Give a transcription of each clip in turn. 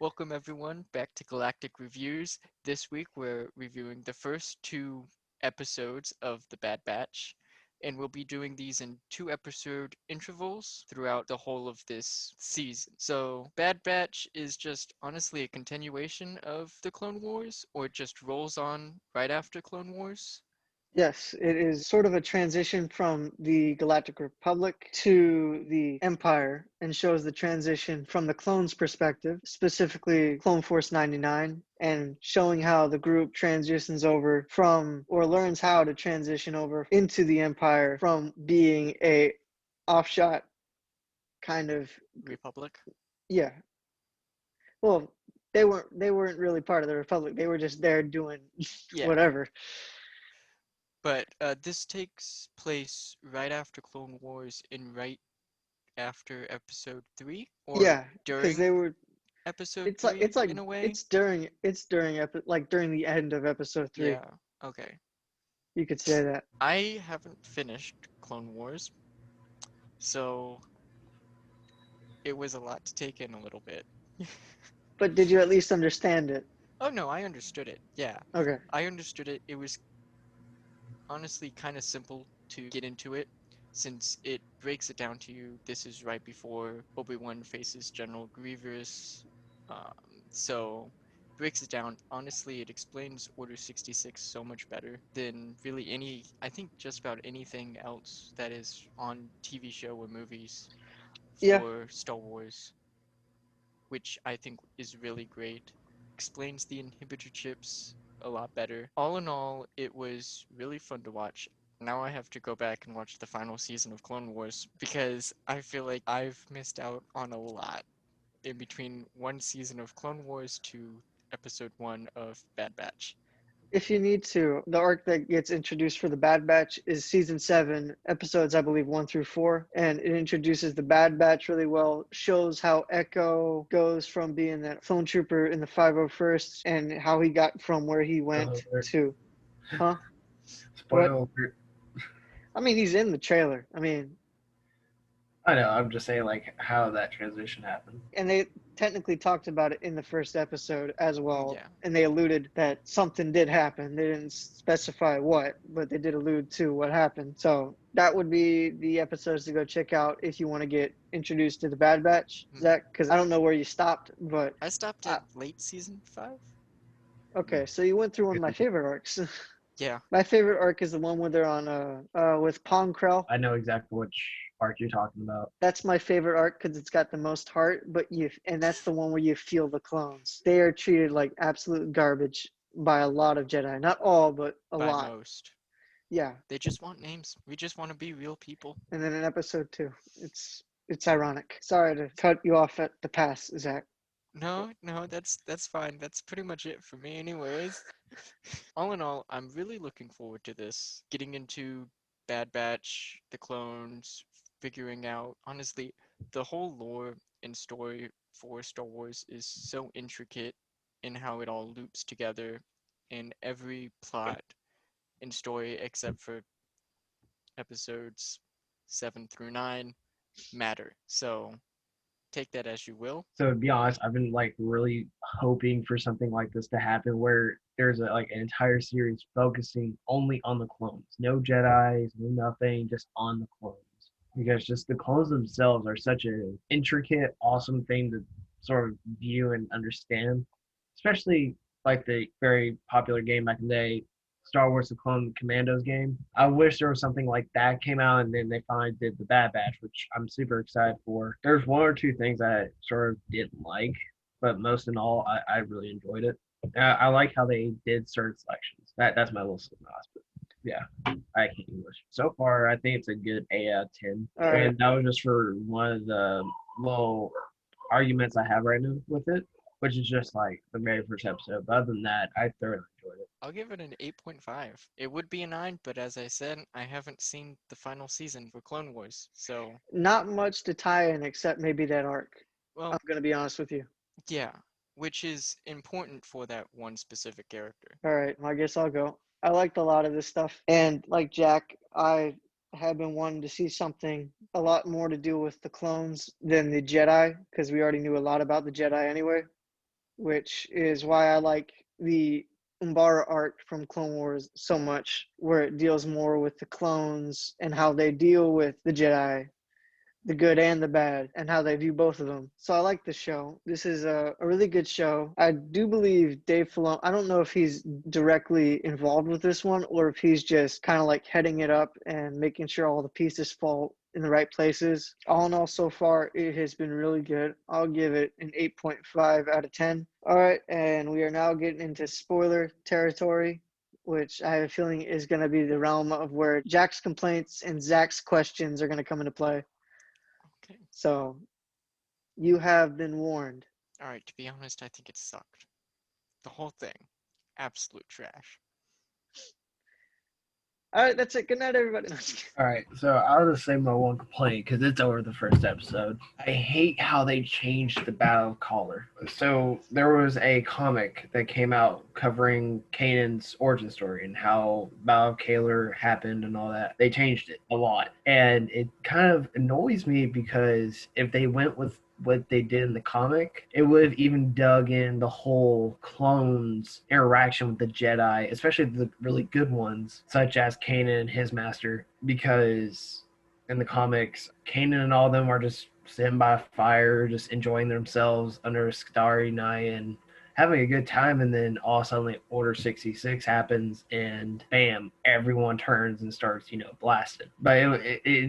Welcome everyone back to Galactic Reviews. This week we're reviewing the first two episodes of The Bad Batch, and we'll be doing these in 2 episode intervals throughout the whole of this season. So, Bad Batch is just honestly a continuation of the Clone Wars, or it just rolls on right after Clone Wars. Yes, it is sort of a transition from the Galactic Republic to the Empire and shows the transition from the clones' perspective, specifically Clone Force 99, and showing how the group transitions over from or learns how to transition over into the Empire from being a offshot kind of Republic. yeah. Well, they weren't really part of the Republic. They were just there doing Yeah, whatever. but this takes place right after Clone Wars and right after episode 3 or Yeah, because during they were episode It's like 3 it's like in a way. it's during during the end of episode 3. Yeah, okay. You could say that. I haven't finished Clone Wars, so it was a lot to take in a little bit. But did you at least understand it? Oh no, I understood it. Yeah, Okay. I understood it. It was honestly kind of simple to get into it since it breaks it down to you. This is right before Obi-Wan faces General Grievous. Um, so breaks it down. Honestly, it explains Order 66 so much better than really I think just about anything else that is on TV show or movies Yeah. for Star Wars, which I think is really great. Explains the inhibitor chips a lot better. All in all, it was really fun to watch. Now I have to go back and watch the final season of Clone Wars because I feel like I've missed out on a lot in between one season of Clone Wars to episode 1 of Bad Batch. If you need to, the arc that gets introduced for the Bad Batch is season 7, episodes I believe 1 through 4, and it introduces the Bad Batch really well. Shows how Echo goes from being that phone trooper in the 501st and how he got from where he went Spoiler alert. to, huh? What? Spoiler alert. I mean, he's in the trailer. I mean, I know, I'm just saying, like, how that transition happened. and they technically talked about it in the first episode as well, Yeah. and they alluded that something did happen. They didn't specify what, but they did allude to what happened. So that would be the episodes to go check out if you want to get introduced to the Bad Batch. Zach, because I don't know where you stopped, but I stopped uh, at late season 5. okay, so you went through one of my favorite arcs. Yeah. My favorite arc is the one where they're on with Pong Krell. I know exactly which arc you're talking about. That's my favorite arc because it's got the most heart, and that's the one where you feel the clones. They are treated like absolute garbage by a lot of Jedi. Not all, but a By lot. most. Yeah. They just want names. We just want to be real people. And then in episode 2, it's ironic. Sorry to cut you off at the pass, Zach. No, no, that's fine. That's pretty much it for me anyways. All in all, I'm really looking forward to this. Getting into Bad Batch, the clones, figuring out honestly, the whole lore and story for Star Wars is so intricate in how it all loops together in every plot and story except for episodes 7 through 9 matter. So, take that as you will. So to be honest, I've been like really hoping for something like this to happen where there's like an entire series focusing only on the clones. No Jedi's, no nothing, just on the clones. Because just the clones themselves are such an intricate, awesome thing to sort of view and understand. Especially like the very popular game back in the day, Star Wars: The Clone Commandos game. I wish there was something like that came out, and then they finally did the Bad Batch, which I'm super excited for. There's one or two things I sort of didn't like, but most in all, I really enjoyed it. I like how they did certain selections. That's my little synopsis. But yeah, I can't English. So far, I think it's a good 8 out of 10, All right. and that was just for one of the little arguments I have right now with it, which is just like the very first episode. But other than that, I thoroughly enjoyed it. I'll give it an 8.5. It would be a 9, but as I said, I haven't seen the final season for Clone Wars. So, Not much to tie in except maybe that arc. I'm well, going to be honest with you. yeah, which is important for that one specific character. All right, I guess I'll go. I liked a lot of this stuff. And like Jack, I have been wanting to see something a lot more to do with the clones than the Jedi because we already knew a lot about the Jedi anyway. which is why I like the Umbara arc from Clone Wars so much, where it deals more with the clones and how they deal with the Jedi, the good and the bad, and how they view both of them. So I like the show. This is a really good show. I do believe Dave Filoni, I don't know if he's directly involved with this one or if he's just kind of like heading it up and making sure all the pieces fall in the right places. All in all, so far, it has been really good. I'll give it an 8.5 out of 10. All right, and we are now getting into spoiler territory, which I have a feeling is going to be the realm of where Jack's complaints and Zach's questions are going to come into play. Okay. So, you have been warned. All right. To be honest, I think it sucked. The whole thing, absolute trash. All right, that's it. Good night, everybody. No, just kidding. All right, so I'll just say my one complaint because it's over the first episode. I hate how they changed the Battle of Collar. So there was a comic that came out covering Kanan's origin story and how Battle of Kalar happened and all that. They changed it a lot, and it kind of annoys me because if they went with what they did in the comic, it would have even dug in the whole clones interaction with the Jedi, especially the really good ones, such as Kanan and his master, because in the comics, Kanan and all of them are just sitting by a fire, just enjoying themselves under a starry night and having a good time, and then all of a sudden Order 66 happens and bam, everyone turns and starts, blasting. But it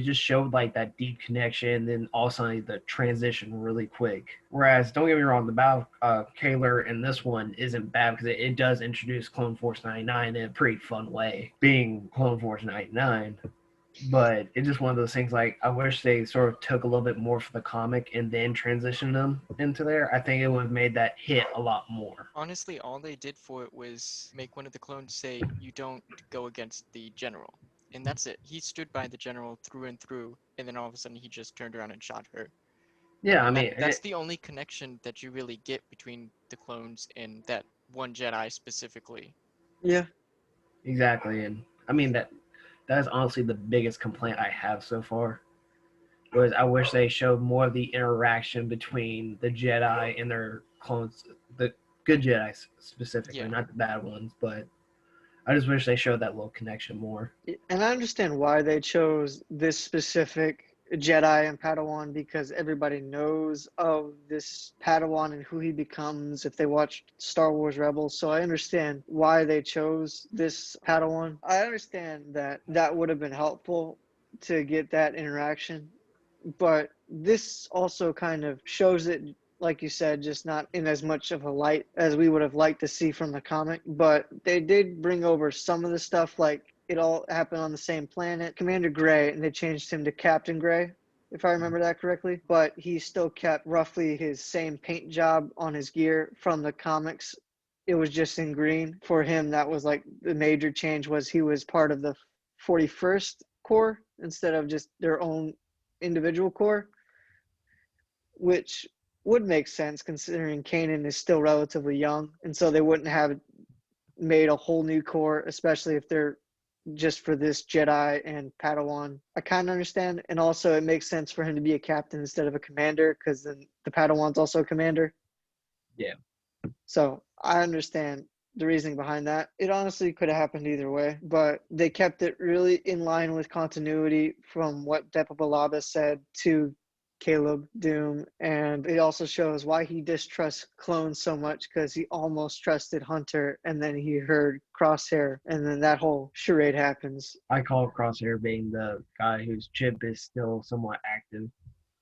just showed like that deep connection, and then all of a sudden the transition really quick. Whereas, don't get me wrong, the Battle Kalar in this one isn't bad because it does introduce Clone Force 99 in a pretty fun way, being Clone Force 99. But it's just one of those things, like, I wish they sort of took a little bit more for the comic and then transitioned them into there. I think it would have made that hit a lot more. Honestly, all they did for it was make one of the clones say, "You don't go against the general," and that's it. He stood by the general through and through, and then all of a sudden he just turned around and shot her. Yeah, I And mean, that's the only connection that you really get between the clones and that one Jedi specifically. Yeah. exactly. And I mean, that's honestly the biggest complaint I have so far. Was I wish they showed more of the interaction between the Jedi and their clones, the good Jedi specifically, Yeah. not the bad ones, but I just wish they showed that little connection more. And I understand why they chose this specific Jedi and Padawan, because everybody knows of this Padawan and who he becomes if they watched Star Wars Rebels. So I understand why they chose this Padawan. I understand that that would have been helpful to get that interaction, but this also kind of shows it, like you said, just not in as much of a light as we would have liked to see from the comic. But they did bring over some of the stuff, like it all happened on the same planet. Commander Gray, and they changed him to Captain Gray, if I remember that correctly. But he still kept roughly his same paint job on his gear from the comics. It was just in green. For him, that was like the major change, was he was part of the 41st Corps instead of just their own individual corps, which would make sense considering Kanan is still relatively young, and so they wouldn't have made a whole new corps, especially if they're just for this Jedi and Padawan. I kind of understand, and also it makes sense for him to be a captain instead of a commander, because then the Padawan's also a commander. Yeah. So I understand the reasoning behind that. It honestly could have happened either way, but they kept it really in line with continuity from what Depa Billaba said to Caleb Doom, and it also shows why he distrusts clones so much, because he almost trusted Hunter, and then he heard Crosshair, and then that whole charade happens. I call Crosshair being the guy whose chip is still somewhat active.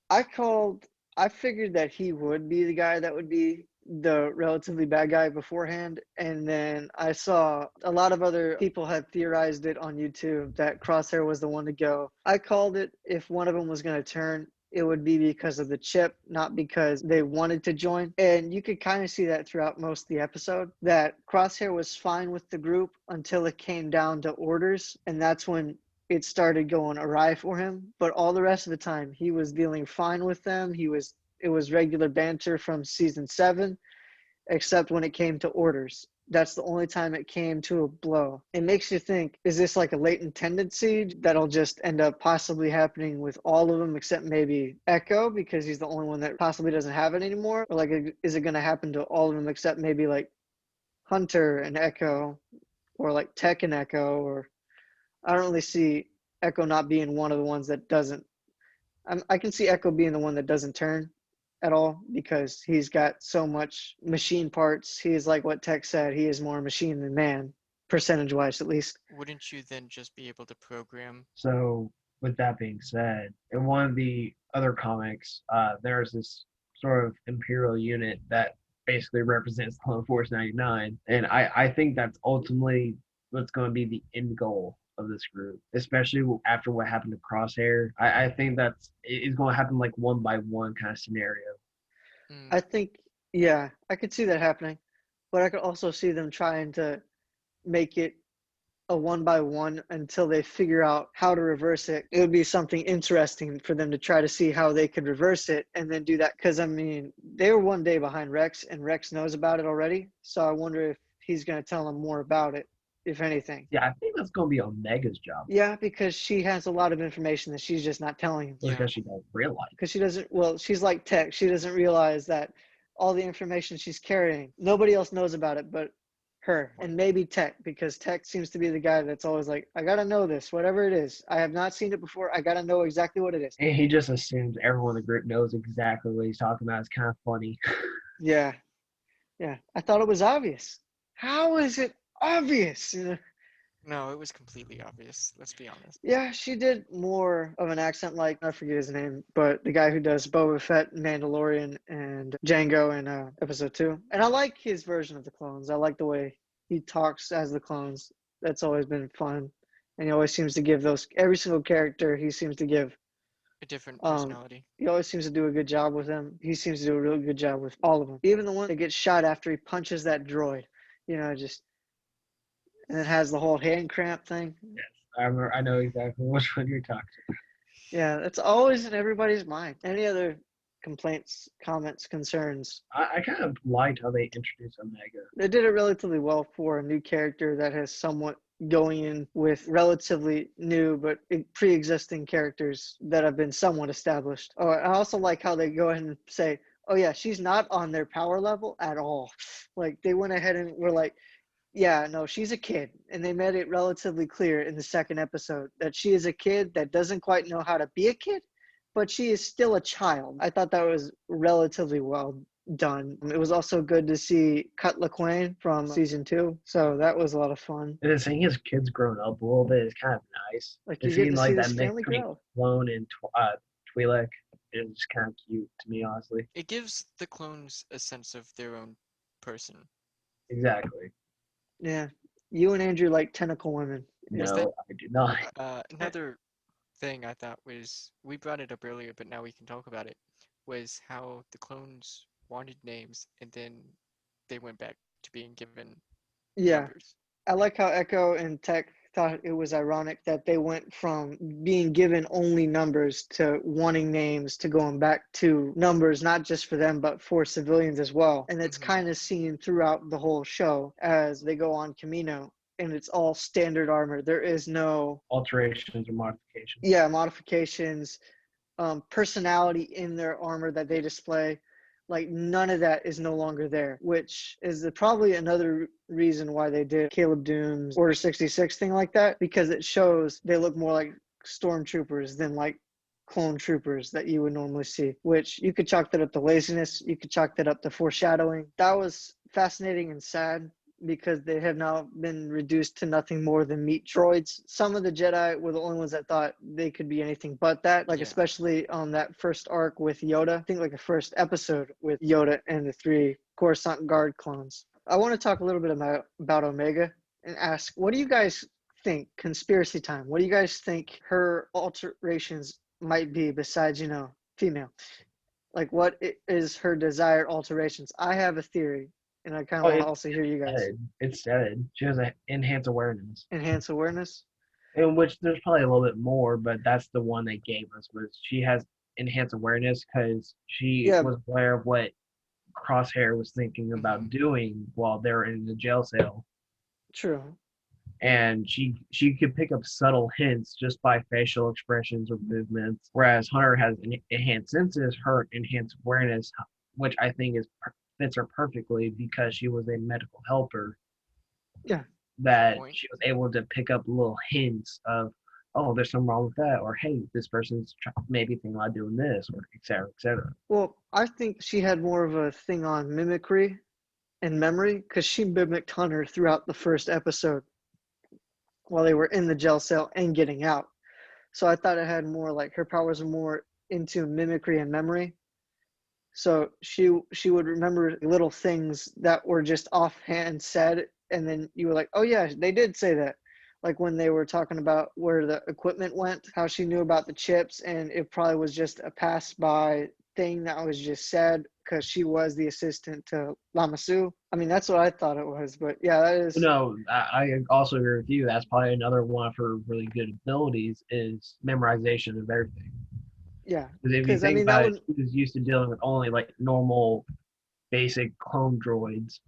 I figured that he would be the guy that would be the relatively bad guy beforehand, and then I saw a lot of other people had theorized it on YouTube that Crosshair was the one to go. I called it, if one of them was going to turn, it would be because of the chip, not because they wanted to join. And you could kind of see that throughout most of the episode, that Crosshair was fine with the group until it came down to orders, and that's when it started going awry for him. But all the rest of the time, he was dealing fine with them. It was regular banter from season 7, except when it came to orders. that's the only time it came to a blow. It makes you think, is this like a latent tendency that'll just end up possibly happening with all of them except maybe Echo because he's the only one that possibly doesn't have it anymore? Or like, is it going to happen to all of them except maybe like Hunter and Echo, or like Tech and Echo? Or I don't really see Echo not being one of the ones that doesn't. I can see Echo being the one that doesn't turn at all because he's got so much machine parts. He is like what Tech said. He is more machine than man, percentage-wise at least. Wouldn't you then just be able to program? So with that being said, in one of the other comics, there's this sort of Imperial unit that basically represents Clone Force 99, and I think that's ultimately what's going to be the end goal of this group, especially after what happened to Crosshair. I think it's going to happen like one by one kind of scenario. I think, yeah, I could see that happening, but I could also see them trying to make it a one by one until they figure out how to reverse it. It would be something interesting for them to try to see how they could reverse it and then do that. Because, I mean, they were one day behind Rex, and Rex knows about it already. So I wonder if he's going to tell them more about it, if anything. Yeah, I think that's going to be Omega's job. Yeah, because she has a lot of information that she's just not telling him. Yeah. Because she don't realize. Because she doesn't, well, she's like Tech. She doesn't realize that all the information she's carrying, nobody else knows about it but her and maybe Tech, because Tech seems to be the guy that's always like, I gotta know this, whatever it is. I have not seen it before. I gotta know exactly what it is. And he just assumes everyone in the group knows exactly what he's talking about. It's kind of funny. Yeah. I thought it was obvious. How is it obvious? No, it was completely obvious. Let's be honest. Yeah, she did more of an accent like, I forget his name, but the guy who does Boba Fett, Mandalorian, and Django in episode 2. And I like his version of the clones. I like the way he talks as the clones. That's always been fun. And he always seems to give every single character, he seems to give. A different personality. He always seems to do a good job with them. He seems to do a really good job with all of them. Even the one that gets shot after he punches that droid, just, and it has the whole hand cramp thing. I know exactly which one you're talking about. Yeah, that's always in everybody's mind. Any other complaints, comments, concerns? I kind of liked how they introduced Omega. They did it relatively well for a new character that has somewhat going in with relatively new but pre-existing characters that have been somewhat established. Oh, I also like how they go ahead and say, oh yeah, she's not on their power level at all. Like they went ahead and were like, yeah, no, she's a kid. And they made it relatively clear in the second episode that she is a kid that doesn't quite know how to be a kid, but she is still a child. I thought that was relatively well done. It was also good to see Cut LaQuaine from season 2. So that was a lot of fun. And seeing his kids grown up a little bit is kind of nice. Like And you get seeing to like see that this mix family between grow. Clone and Twi'lek is just kind of cute to me, honestly. It gives the clones a sense of their own person. Exactly. Yeah. You and Andrew like tentacle women. Is No, I do not. Another thing I thought was, we brought it up earlier, but now we can talk about it, was how the clones wanted names and then they went back to being given Yeah. numbers. I like how Echo and Tech thought it was ironic that they went from being given only numbers to wanting names to going back to numbers, not just for them, but for civilians as well. And it's kind of seen throughout the whole show as they go on Camino. And it's all standard armor. There is no Alterations or modifications. Yeah, modifications, personality in their armor that they display. Like none of that is no longer there, which is probably another reason why they did Caleb Doom's Order 66 thing like that, because it shows they look more like stormtroopers than like clone troopers that you would normally see, which you could chalk that up to laziness. You could chalk that up to foreshadowing. That was fascinating and sad because they have now been reduced to nothing more than meat droids. Some of the Jedi were the only ones that thought they could be anything but that, like especially on that first arc with Yoda. I think like the first episode with Yoda and the 3 Coruscant Guard clones. I want to talk a little bit about Omega and ask, what do you guys think, conspiracy time, what do you guys think her alterations might be besides, female? Like what is her desired alterations? I have a theory. And I kind of want to also hear you guys. It's said she has an enhanced awareness. Enhanced awareness? In which there's probably a little bit more, but that's the one they gave us, was she has enhanced awareness because she was aware of what Crosshair was thinking about doing while they're in the jail cell. True. And she could pick up subtle hints just by facial expressions or movements, whereas Hunter has enhanced senses, her enhanced awareness, which I think fits her perfectly because she was a medical helper. Yeah. That Point. she was able to pick up little hints of, oh, there's something wrong with that, or hey, this person's maybe thinking about doing this, or et cetera, et cetera. Well, I think she had more of a thing on mimicry and memory because she mimicked Hunter throughout the first episode while they were in the jail cell and getting out. So I thought it had more like her powers were more into mimicry and memory. So she would remember little things that were just offhand said, and then you were like, oh yeah, they did say that. Like when they were talking about where the equipment went, how she knew about the chips, and it probably was just a pass by thing that was just said because she was the assistant to Lamasu. I mean, that's what I thought it was, but yeah, that is. No, I also agree with you. That's probably another one of her really good abilities is memorization of everything. Yeah, Because if you because I think mean that about it, would. she was used to dealing with only like normal, basic clone droids,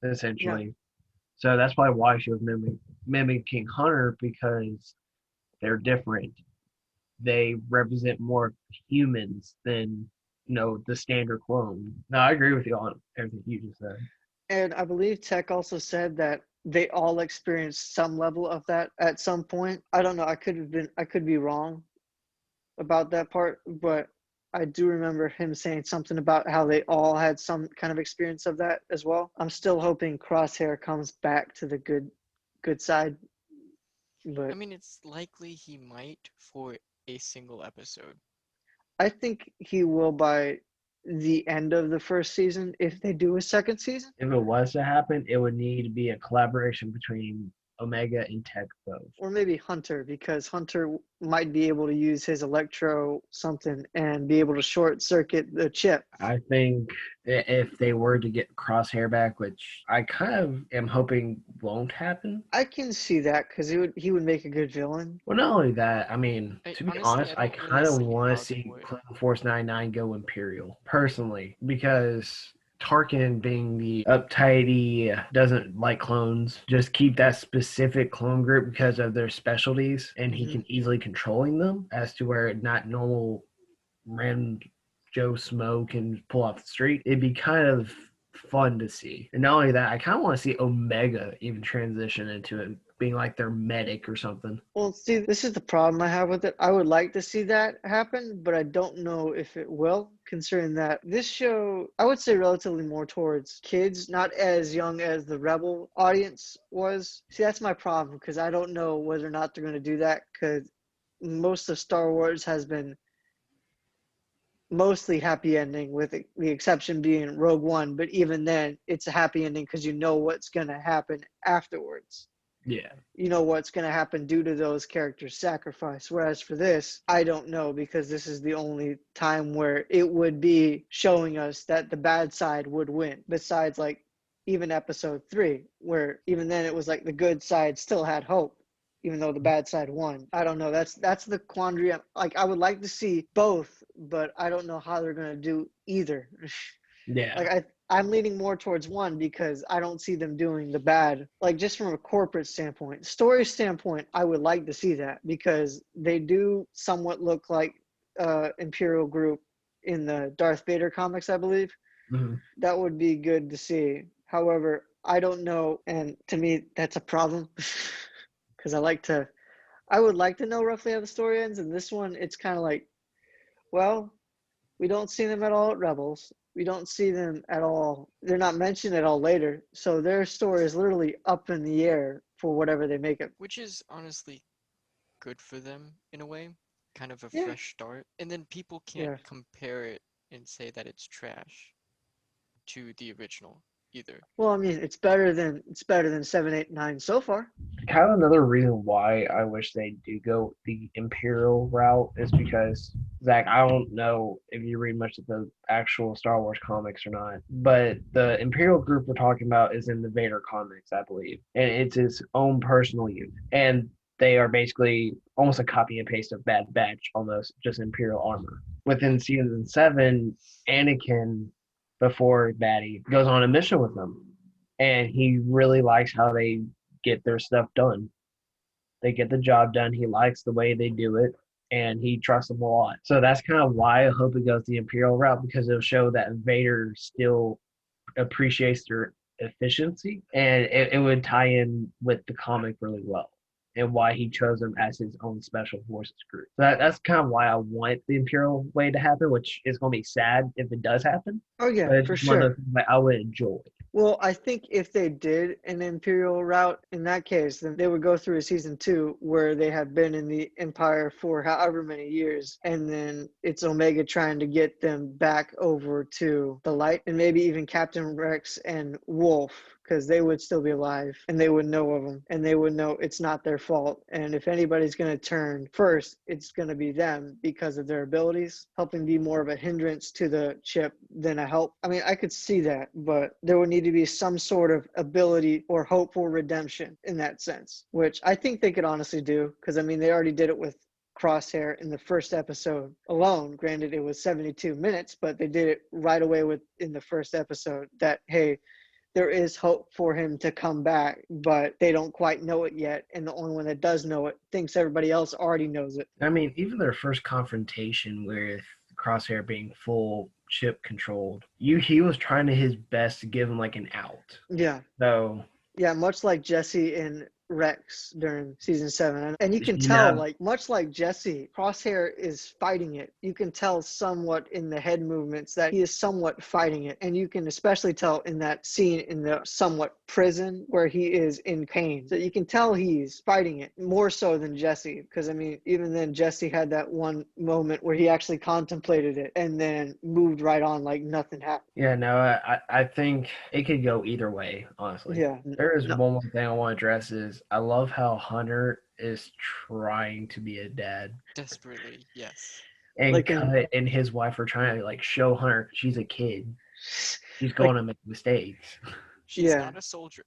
Yeah, essentially. So that's probably why she was mimicking Hunter because they're different. They represent more humans than the standard clone. No, I agree with you on everything you just said. and I believe Tech also said that they all experienced some level of that at some point. I don't know. I could be wrong about that part, but I do remember him saying something about how they all had some kind of experience of that as well. I'm still hoping Crosshair comes back to the good side, I but mean, it's likely he might for a single episode. I think he will by the end of the first season if they do a second season. If it was to happen, it would need to be a collaboration between Omega and Tech both. Or maybe Hunter, because Hunter might be able to use his electro something and be able to short circuit the chip. I think if they were to get Crosshair back, which I kind of am hoping won't happen. I can see that because he would make a good villain. Well, not only that, I mean, I, to be honestly, honest, I I don't really kind of see want to how they see would. Clone Force 99 go Imperial, personally, because Tarkin being the uptighty, doesn't like clones, just keep that specific clone group because of their specialties, and he Mhm. can easily controlling them as to where not normal random Joe Smo can pull off the street. It'd be kind of fun to see. And not only that, I kind of want to see Omega even transition into it, being like their medic or something. Well, see, this is the problem I have with it. I would like to see that happen, but I don't know if it will, considering that this show, I would say relatively more towards kids, not as young as the Rebel audience was. See, that's my problem because I don't know whether or not they're going to do that because most of Star Wars has been mostly happy ending with the exception being Rogue One, but even then it's a happy ending because you know what's going to happen afterwards. Yeah. You know what's going to happen due to those characters' sacrifice. Whereas for this, I don't know because this is the only time where it would be showing us that the bad side would win. Besides, like, even episode 3, where even then it was like the good side still had hope, even though the bad side won. I don't know. That's the quandary. Like, I would like to see both, but I don't know how they're going to do either. Yeah. Like I'm leaning more towards one because I don't see them doing the bad. Like just from a corporate standpoint, story standpoint, I would like to see that because they do somewhat look like Imperial group in the Darth Vader comics, I believe. Mhm. That would be good to see. However, I don't know, and to me that's a problem because I would like to know roughly how the story ends. And this one, it's kind of like, well, we don't see them at all at Rebels. We don't see them at all. They're not mentioned at all later. So their story is literally up in the air for whatever they make it. Which is honestly good for them in a way, kind of a Yeah. fresh start. And then people can't Yeah. compare it and say that it's trash to the original either. Well, I mean, it's better than 7, 8, 9 so far. Kind of another reason why I wish they do go the Imperial route is because, Zach, I don't know if you read much of the actual Star Wars comics or not, but the Imperial group we're talking about is in the Vader comics, I believe, and it's his own personal unit, and they are basically almost a copy and paste of Bad Batch, almost just Imperial armor. Within season 7, Anakin before Batty goes on a mission with them. And he really likes how they get their stuff done. They get the job done. He likes the way they do it, and he trusts them a lot. So that's kind of why I hope it goes the Imperial route, because it'll show that Vader still appreciates their efficiency, and it would tie in with the comic really well, and why he chose them as his own special forces group. So that's kind of why I want the Imperial way to happen, which is going to be sad if it does happen. Oh But yeah, it's for just one of sure. those things that I would enjoy. Well, I think if they did an Imperial route in that case, then they would go through a season 2 where they have been in the Empire for however many years, and then it's Omega trying to get them back over to the light, and maybe even Captain Rex and Wolf, because they would still be alive and they would know of them and they would know it's not their fault. And if anybody's going to turn first, it's going to be them because of their abilities, helping be more of a hindrance to the chip than a help. I mean, I could see that, but there would need to be some sort of ability or hope for redemption in that sense, which I think they could honestly do, because I mean, they already did it with Crosshair in the first episode alone. Granted, it was 72 minutes, but they did it right away in the first episode that, hey, there is hope for him to come back, but they don't quite know it yet. And the only one that does know it thinks everybody else already knows it. I mean, even their first confrontation with Crosshair being full chip controlled, he was trying to his best to give him like an out. Yeah. So Yeah, much like Jesse and Rex during season 7. And you can You tell, know- like, much like Jesse, Crosshair is fighting it. You can tell somewhat in the head movements that he is somewhat fighting it. And you can especially tell in that scene in the somewhat prison where he is in pain. So you can tell he's fighting it more so than Jesse. Because, I mean, even then, Jesse had that one moment where he actually contemplated it and then moved right on like nothing happened. yeah, no, I think it could go either way, honestly. Yeah. There is No. one more thing I want to address is I love how Hunter is trying to be a dad. Desperately, yes. And Like in- Cut and his wife are trying to like show Hunter she's a kid. She's going to make mistakes. She's Yeah. not a soldier.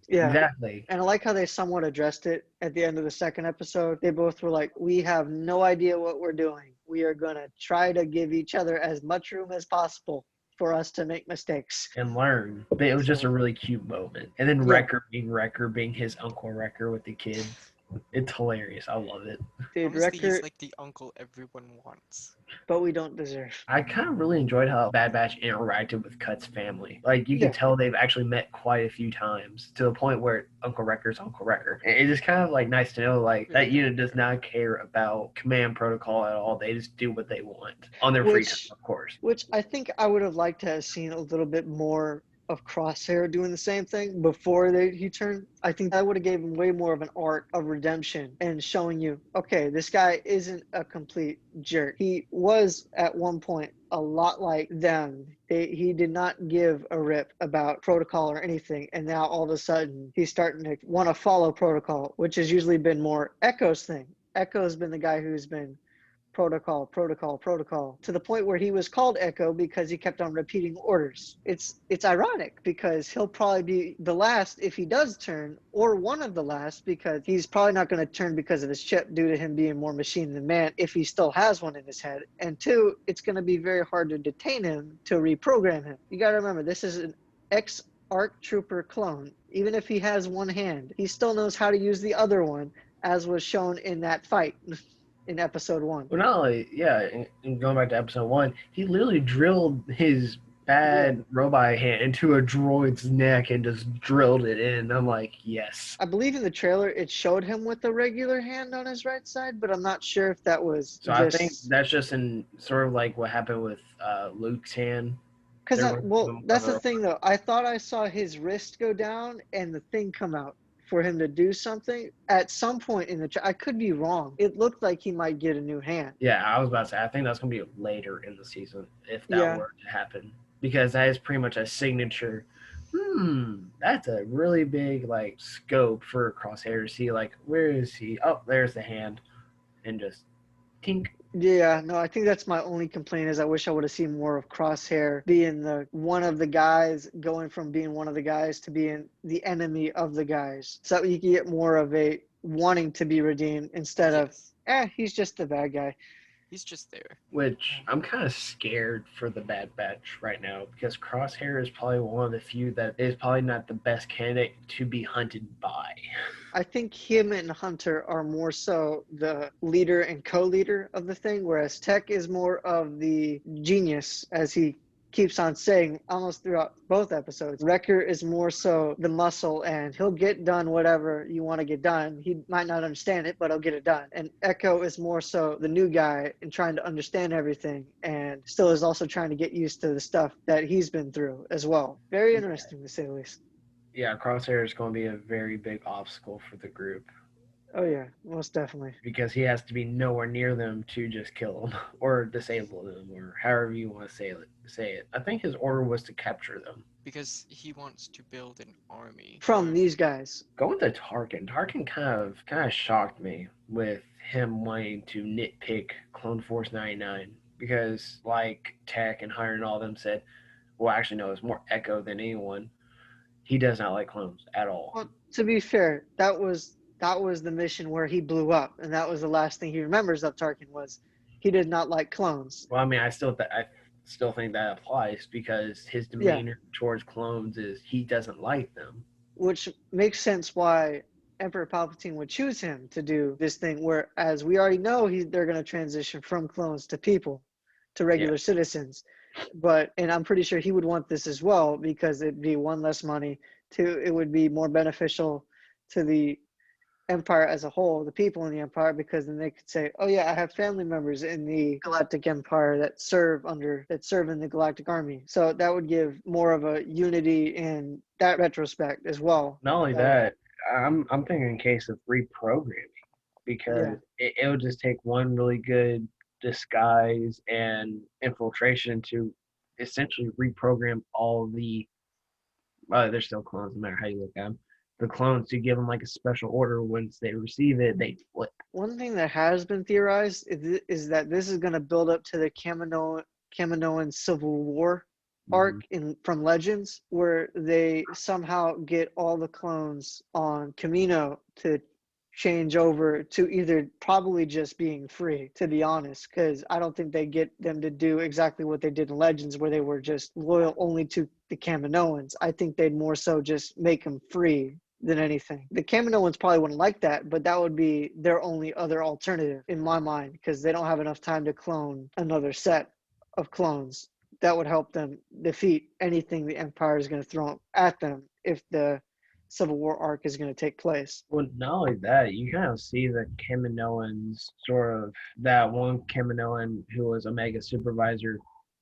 Yeah. Exactly. And I like how they somewhat addressed it at the end of the second episode. They both were like, we have no idea what we're doing. We are going to try to give each other as much room as possible for us to make mistakes. And learn. But it was just a really cute moment. And then Yeah. Wrecker being his Uncle Wrecker with the kid. It's hilarious. I love it. Dude, Honestly, Wrecker, he's like the uncle everyone wants. but we don't deserve. I kind of really enjoyed how Bad Batch interacted with Cut's family. Like, you Yeah. can tell they've actually met quite a few times to the point where Uncle Wrecker's Uncle Wrecker. And it's just kind of like nice to know, like, that unit does not care about command protocol at all. They just do what they want on their free Which- time, of course. Which I think I would have liked to have seen a little bit more of Crosshair doing the same thing before he turned. I think that would have gave him way more of an arc of redemption and showing you, okay, this guy isn't a complete jerk. He was at one point a lot like them. He did not give a rip about protocol or anything, and now all of a sudden he's starting to want to follow protocol, which has usually been more Echo's thing. Echo's been the guy who's been protocol, to the point where he was called Echo because he kept on repeating orders. It's ironic because he'll probably be the last if he does turn, or one of the last, because he's probably not going to turn because of his chip due to him being more machine than man if he still has one in his head. And two, it's going to be very hard to detain him to reprogram him. You got to remember, this is an ex-ARC Trooper clone. Even if he has one hand, he still knows how to use the other one, as was shown in that fight in episode 1. Well, not only, yeah, and going back to episode 1, he literally drilled his bad robot hand into a droid's neck and just drilled it in. I'm like, yes. I believe in the trailer it showed him with a regular hand on his right side, but I'm not sure if that was So I think that's just in sort of like what happened with Luke's hand. because there was well, some that's the other- thing though. I thought I saw his wrist go down and the thing come out for him to do something at some point in the I could be wrong. It looked like he might get a new hand. Yeah, I was about to say, I think that's going to be later in the season if that Yeah. were to happen. Because that is pretty much a signature. That's a really big, like, scope for Crosshair to see, like, where is he? Oh, there's the hand. And just tink. Yeah, no, I think that's my only complaint is I wish I would have seen more of Crosshair being the one of the guys, going from being one of the guys to being the enemy of the guys. So you can get more of a wanting to be redeemed instead of, Yes. he's just the bad guy. He's just there. Which I'm kind of scared for the Bad Batch right now because Crosshair is probably one of the few that is probably not the best candidate to be hunted by. I think him and Hunter are more so the leader and co-leader of the thing, whereas Tech is more of the genius, as he keeps on saying almost throughout both episodes. Wrecker is more so the muscle, and he'll get done whatever you want to get done. He might not understand it, but he'll get it done. And Echo is more so the new guy and trying to understand everything, and still is also trying to get used to the stuff that he's been through as well. Very interesting, to say the least. Yeah, Crosshair is going to be a very big obstacle for the group Oh yeah, most definitely. because he has to be nowhere near them to just kill them or disable them or however you want to say it. I think his order was to capture them. Because he wants to build an army. From or- these guys. Going to Tarkin. Tarkin kind of shocked me with him wanting to nitpick Clone Force 99 because like Tech and Hunter and all them said, well actually no, it's more Echo than anyone. He does not like clones at all. Well, to be fair, that was the mission where he blew up, and that was the last thing he remembers of Tarkin was he did not like clones. Well, I mean, I still think that applies because his demeanor towards clones is he doesn't like them. Which makes sense why Emperor Palpatine would choose him to do this thing, whereas we already know they're going to transition from clones to people, to regular citizens. And I'm pretty sure he would want this as well because it'd be one less money. Two, it would be more beneficial to the Empire as a whole, the people in the Empire, because then they could say, "Oh yeah, I have family members in the Galactic Empire that serve in the Galactic Army." So that would give more of a unity in that retrospect as well. Not only that, I'm thinking in case of reprogramming because it would just take one really good disguise and infiltration to essentially reprogram all the they're still clones no matter how you look at them. The clones to give them like a special order once they receive it, they flip. One thing that has been theorized is that this is going to build up to the Kaminoan Civil War arc from Legends, where they somehow get all the clones on Kamino to change over to either probably just being free, to be honest, because I don't think they get them to do exactly what they did in Legends, where they were just loyal only to the Kaminoans. I think they'd more so just make them free than anything. The Kaminoans probably wouldn't like that, but that would be their only other alternative in my mind, because they don't have enough time to clone another set of clones that would help them defeat anything the Empire is going to throw at them if the Civil War arc is going to take place. Well, not only that, you kind of see the Kaminoans sort of that one Kaminoan who was Omega supervisor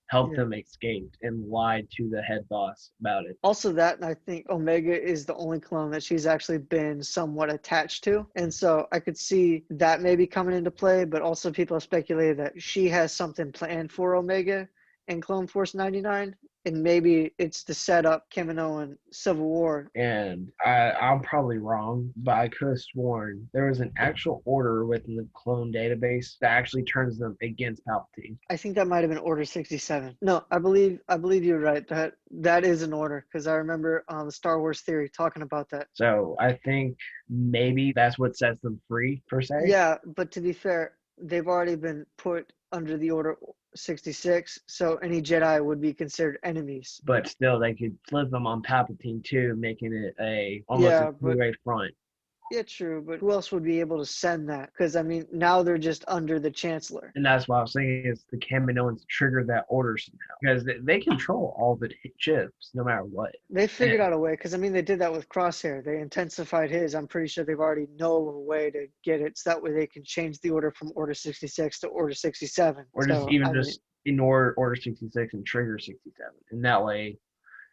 helped them escape and lied to the head boss about it. Also that, and I think Omega is the only clone that she's actually been somewhat attached to. And so I could see that maybe coming into play, but also people have speculated that she has something planned for Omega in Clone Force 99. And maybe it's to set up Kaminoan Civil War. And I'm probably wrong, but I could have sworn there was an actual order within the clone database that actually turns them against Palpatine. I think that might have been Order 67. No, I believe you're right. That is an order, because I remember the Star Wars Theory talking about that. So I think maybe that's what sets them free, per se. Yeah, but to be fair, they've already been put under the Order 66, so any Jedi would be considered enemies. But still, they could flip them on Palpatine too, making it almost a two-way front. Yeah, true, but who else would be able to send that? Because, I mean, now they're just under the Chancellor. And that's what I was thinking is the Kaminoans trigger that order somehow. Because they control all the chips, no matter what. They figured out a way, because, I mean, they did that with Crosshair. They intensified his. I'm pretty sure they've already know a way to get it, so that way they can change the order from Order 66 to Order 67. Or just ignore Order 66 and trigger 67. And that way,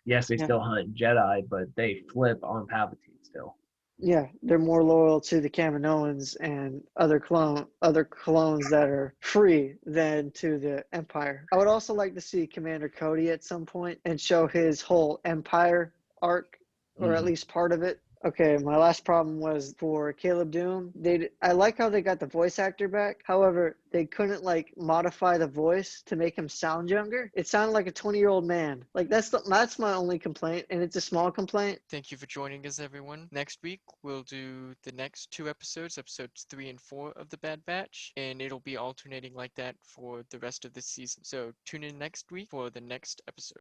yes, they still hunt Jedi, but they flip on Palpatine still. Yeah, they're more loyal to the Kaminoans and other clones that are free than to the Empire. I would also like to see Commander Cody at some point and show his whole Empire arc, or at least part of it. Okay, my last problem was for Caleb Doom. I like how they got the voice actor back. However, they couldn't like modify the voice to make him sound younger. It sounded like a 20-year-old man. Like that's my only complaint, and it's a small complaint. Thank you for joining us, everyone. Next week, we'll do the next 2 episodes, episodes 3 and 4 of The Bad Batch, and it'll be alternating like that for the rest of this season. So tune in next week for the next episode.